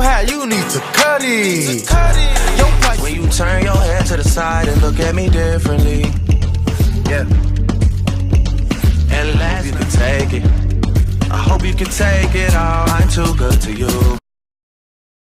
hat, you need to cut it. When you turn your head to the side and look at me differently, yeah. And last, you can take it. I hope you can take it all. I'm too good to you.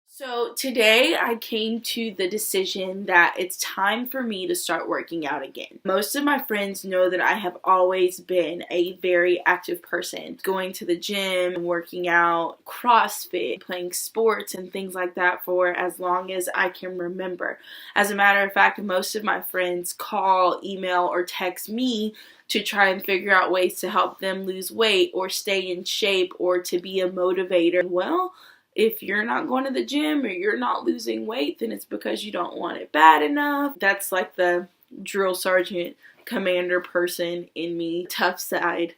So today I came to the decision that it's time for me to start working out again. Most of my friends know that I have always been a very active person, going to the gym, working out, CrossFit, playing sports and things like that for as long as I can remember. As a matter of fact, most of my friends call, email, or text me to try and figure out ways to help them lose weight or stay in shape or to be a motivator. Well, if you're not going to the gym or you're not losing weight, then it's because you don't want it bad enough. That's like the drill sergeant commander person in me, tough side.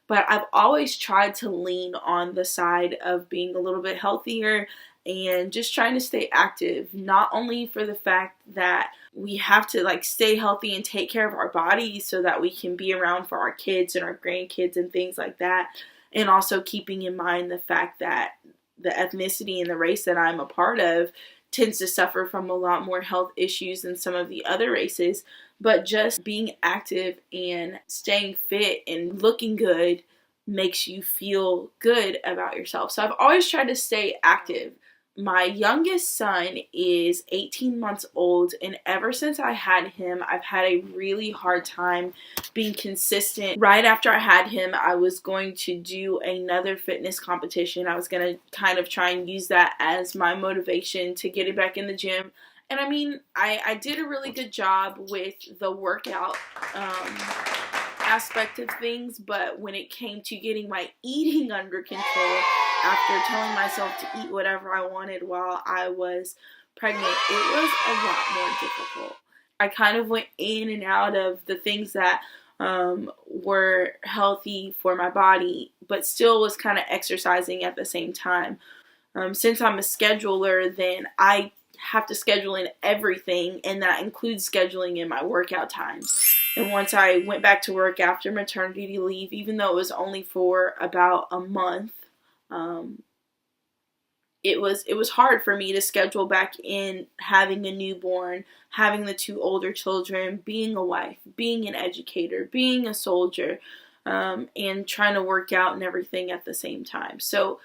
But I've always tried to lean on the side of being a little bit healthier and just trying to stay active, not only for the fact that we have to stay healthy and take care of our bodies so that we can be around for our kids and our grandkids and things like that, and also keeping in mind the fact that the ethnicity and the race that I'm a part of tends to suffer from a lot more health issues than some of the other races. But just being active and staying fit and looking good makes you feel good about yourself. So I've always tried to stay active. My youngest son is 18 months old, and ever since I had him, I've had a really hard time being consistent. Right after I had him, I was going to do another fitness competition. I was going to kind of try and use that as my motivation to get it back in the gym. And I mean, I did a really good job with the workout aspect of things, but when it came to getting my eating under control, after telling myself to eat whatever I wanted while I was pregnant, it was a lot more difficult. I kind of went in and out of the things that were healthy for my body, but still was kind of exercising at the same time. Since I'm a scheduler, then I have to schedule in everything, and that includes scheduling in my workout times. And once I went back to work after maternity leave, even though it was only for about a month, it was hard for me to schedule back in having a newborn, having the 2 older children, being a wife, being an educator, being a soldier, and trying to work out and everything at the same time. So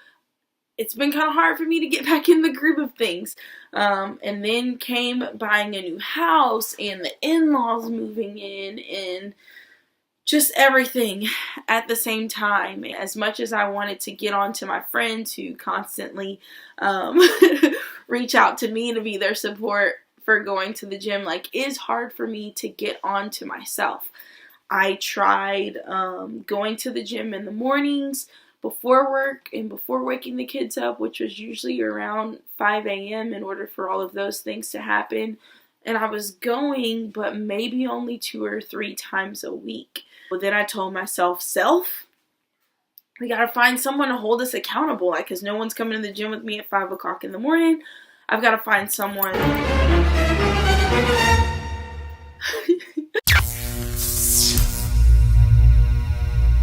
it's been kind of hard for me to get back in the groove of things. And then came buying a new house and the in-laws moving in and just everything at the same time. As much as I wanted to get on to my friends who constantly reach out to me to be their support for going to the gym, it's hard for me to get on to myself. I tried going to the gym in the mornings before work and before waking the kids up, which was usually around 5 a.m. in order for all of those things to happen. And I was going, but maybe only 2 or 3 times a week. But then I told myself, we gotta find someone to hold us accountable, because no one's coming to the gym with me at 5 o'clock in the morning. I've got to find someone.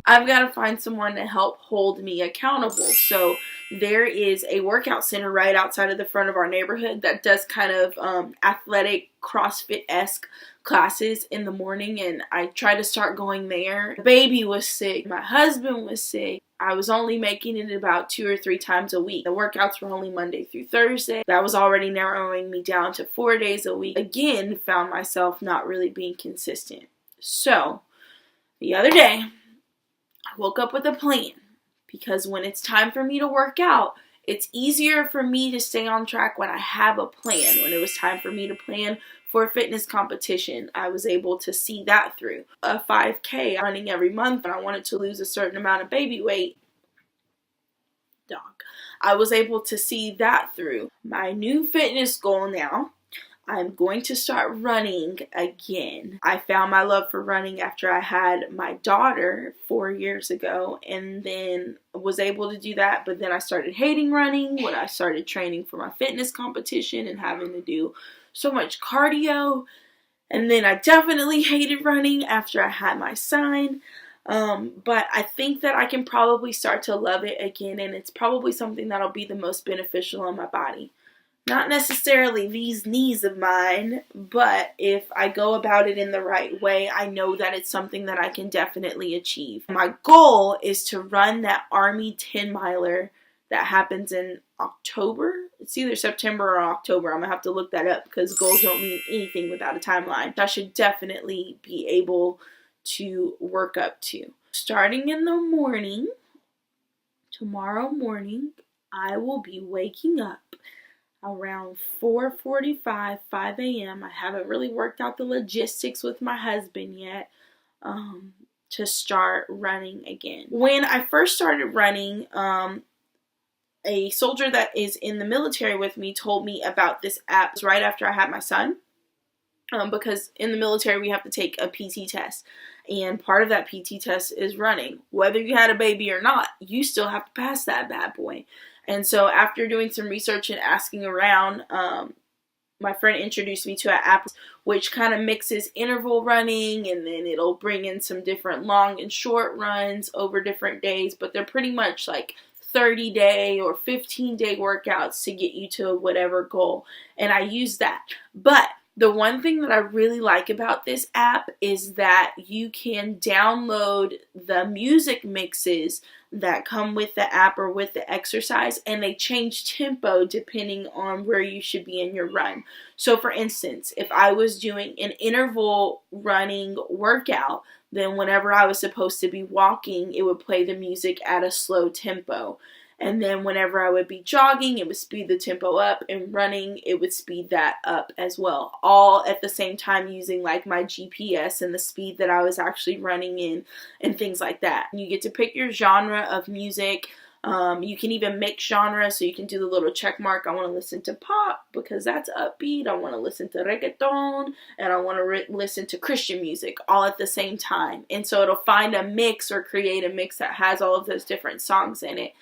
I've got to find someone to help hold me accountable. So there is a workout center right outside of the front of our neighborhood that does kind of athletic CrossFit-esque classes in the morning, and I tried to start going there. The baby was sick. My husband was sick. I was only making it about 2 or 3 times a week. The workouts were only Monday through Thursday. That was already narrowing me down to 4 days a week. Again, found myself not really being consistent. So the other day, I woke up with a plan, because when it's time for me to work out, it's easier for me to stay on track when I have a plan. When it was time for me to plan for a fitness competition, I was able to see that through. A 5K running every month, and I wanted to lose a certain amount of baby weight. I was able to see that through. My new fitness goal now, I'm going to start running again. I found my love for running after I had my daughter 4 years ago, and then was able to do that. But then I started hating running when I started training for my fitness competition and having to do so much cardio. And then I definitely hated running after I had my son. But I think that I can probably start to love it again, and it's probably something that'll be the most beneficial on my body. not necessarily these knees of mine, but if I go about it in the right way, I know that it's something that I can definitely achieve. My goal is to run that Army 10 miler that happens in October. It's either September or October. I'm going to have to look that up because goals don't mean anything without a timeline. I should definitely be able to work up to. Starting in the morning, tomorrow morning, I will be waking up around 4:45, 5 a.m. I haven't really worked out the logistics with my husband yet to start running again. When I first started running, a soldier that is in the military with me told me about this app right after I had my son. Because in the military we have to take a PT test, and part of that PT test is running. Whether you had a baby or not, you still have to pass that bad boy. And so after doing some research and asking around, my friend introduced me to an app which kind of mixes interval running, and then it'll bring in some different long and short runs over different days, but they're pretty much like 30-day or 15-day workouts to get you to whatever goal. And I use that. But the one thing that I really like about this app is that you can download the music mixes that come with the app or with the exercise, and they change tempo depending on where you should be in your run. So for instance, if I was doing an interval running workout, then whenever I was supposed to be walking, it would play the music at a slow tempo. And then whenever I would be jogging, it would speed the tempo up, and running, it would speed that up as well. All at the same time using like my GPS and the speed that I was actually running in and things like that. You get to pick your genre of music. You can even mix genres, so you can do the little check mark. I want to listen to pop because that's upbeat. I want to listen to reggaeton, and I want to listen to Christian music all at the same time. And so it'll find a mix or create a mix that has all of those different songs in it,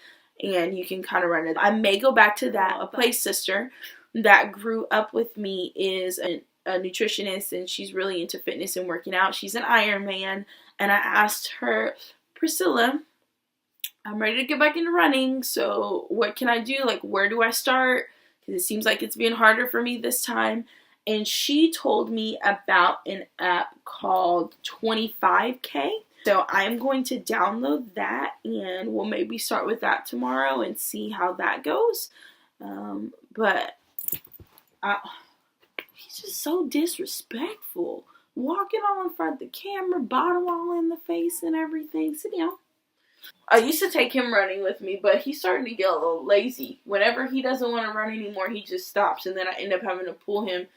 and you can kind of run it. I may go back to that. A play sister that grew up with me is a nutritionist, and she's really into fitness and working out. She's an Ironman, and I asked her, Priscilla, I'm ready to get back into running, so what can I do? Like, where do I start? Because it seems like it's being harder for me this time. And she told me about an app called 25K. So I'm going to download that, and we'll maybe start with that tomorrow and see how that goes. But he's just so disrespectful. Walking all in front of the camera, bottle all in the face and everything. Sit down. I used to take him running with me, but he's starting to get a little lazy. Whenever he doesn't want to run anymore, he just stops, and then I end up having to pull him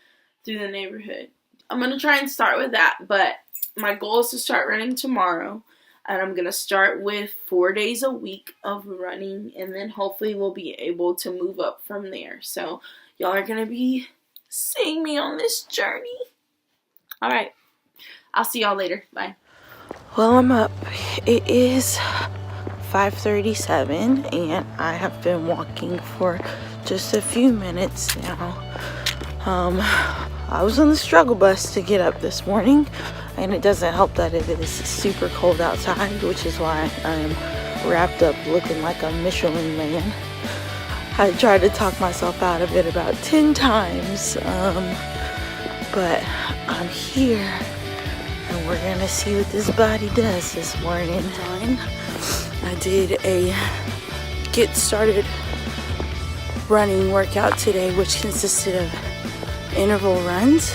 through the neighborhood. I'm going to try and start with that, but my goal is to start running tomorrow, and I'm going to start with 4 days a week of running, and then hopefully we'll be able to move up from there. So y'all are going to be seeing me on this journey. All right. I'll see y'all later. Bye. Well, I'm up. It is 5:37, and I have been walking for just a few minutes now. I was on the struggle bus to get up this morning, and it doesn't help that it is super cold outside, which is why I'm wrapped up looking like a Michelin man. I tried to talk myself out of it about 10 times, but I'm here, and we're gonna see what this body does this morning. I did a get started running workout today, which consisted of interval runs.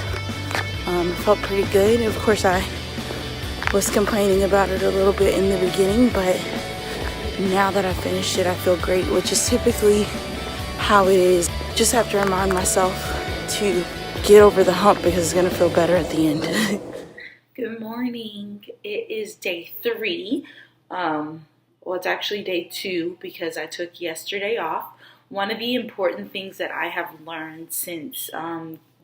Felt pretty good. Of course, I was complaining about it a little bit in the beginning, but now that I finished it, I feel great, which is typically how it is. Just have to remind myself to get over the hump because it's going to feel better at the end. Good morning. It is day 3. Well, it's actually day 2 because I took yesterday off. One of the important things that I have learned since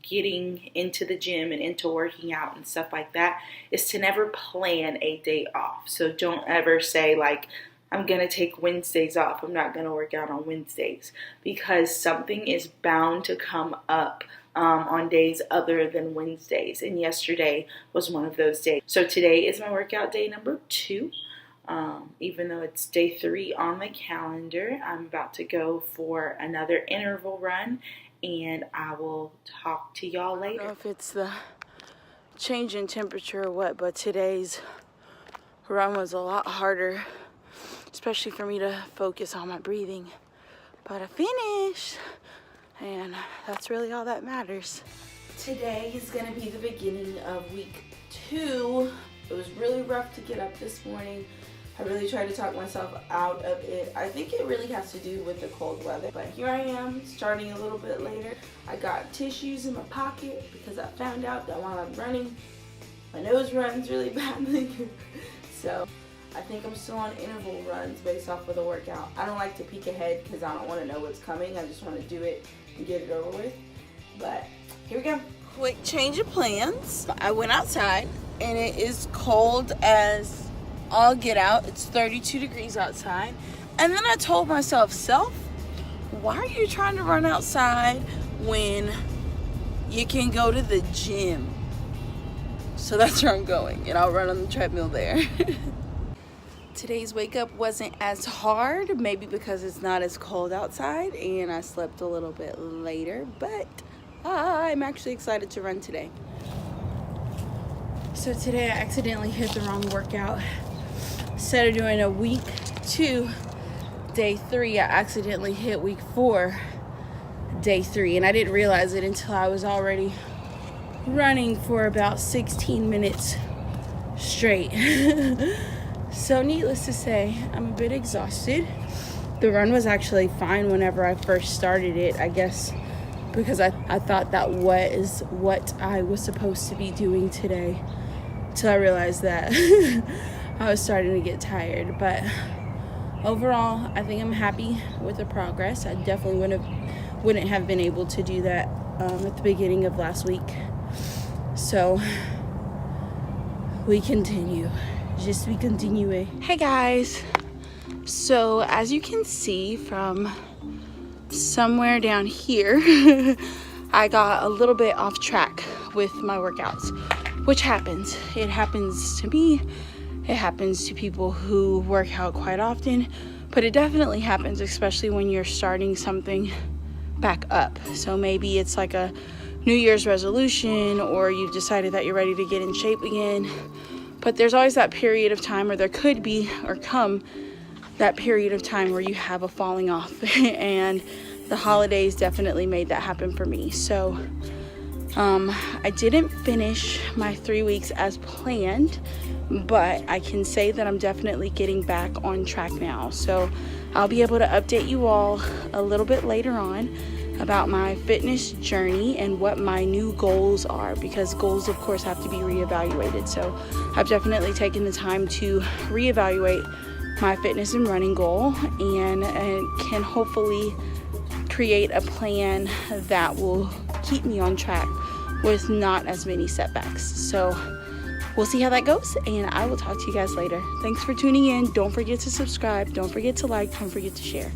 getting into the gym and into working out and stuff like that is to never plan a day off. So don't ever say like, I'm going to take Wednesdays off. I'm not going to work out on Wednesdays, because something is bound to come up on days other than Wednesdays. And yesterday was one of those days. So today is my workout day number 2. Even though it's day 3 on the calendar, I'm about to go for another interval run, and I will talk to y'all later. I don't know if it's the change in temperature or what, but today's run was a lot harder, especially for me to focus on my breathing. But I finished, and that's really all that matters. Today is gonna be the beginning of week 2. It was really rough to get up this morning. I really tried to talk myself out of it. I think it really has to do with the cold weather. But here I am, starting a little bit later. I got tissues in my pocket because I found out that while I'm running, my nose runs really badly. So I think I'm still on interval runs based off of the workout. I don't like to peek ahead because I don't want to know what's coming. I just want to do it and get it over with. But here we go. Quick change of plans. I went outside and it is cold as all get out. It's 32 degrees outside. And then I told myself, self, why are you trying to run outside when you can go to the gym? So that's where I'm going, and I'll run on the treadmill there. Today's wake up wasn't as hard, maybe because it's not as cold outside and I slept a little bit later, but I'm actually excited to run today. So today I accidentally hit the wrong workout. Instead of doing a week 2, day 3, I accidentally hit week 4, day 3. And I didn't realize it until I was already running for about 16 minutes straight. So needless to say, I'm a bit exhausted. The run was actually fine whenever I first started it, I guess, because I thought that was what I was supposed to be doing today, till I realized that I was starting to get tired. But overall, I think I'm happy with the progress. I definitely wouldn't have been able to do that at the beginning of last week. So we continue. We continue. Hey guys. So as you can see from somewhere down here, I got a little bit off track with my workouts, which happens. It happens to me. It happens to people who work out quite often, but it definitely happens, especially when you're starting something back up. So maybe it's like a New Year's resolution, or you've decided that you're ready to get in shape again. But there's always that period of time, or there could be, or come that period of time where you have a falling off. And the holidays definitely made that happen for me. So I didn't finish my 3 weeks as planned, but I can say that I'm definitely getting back on track now. So I'll be able to update you all a little bit later on about my fitness journey and what my new goals are, because goals of course have to be reevaluated. So I've definitely taken the time to reevaluate my fitness and running goal, and can hopefully create a plan that will keep me on track with not as many setbacks. So we'll see how that goes, and I will talk to you guys later. Thanks for tuning in. Don't forget to subscribe. Don't forget to like. Don't forget to share.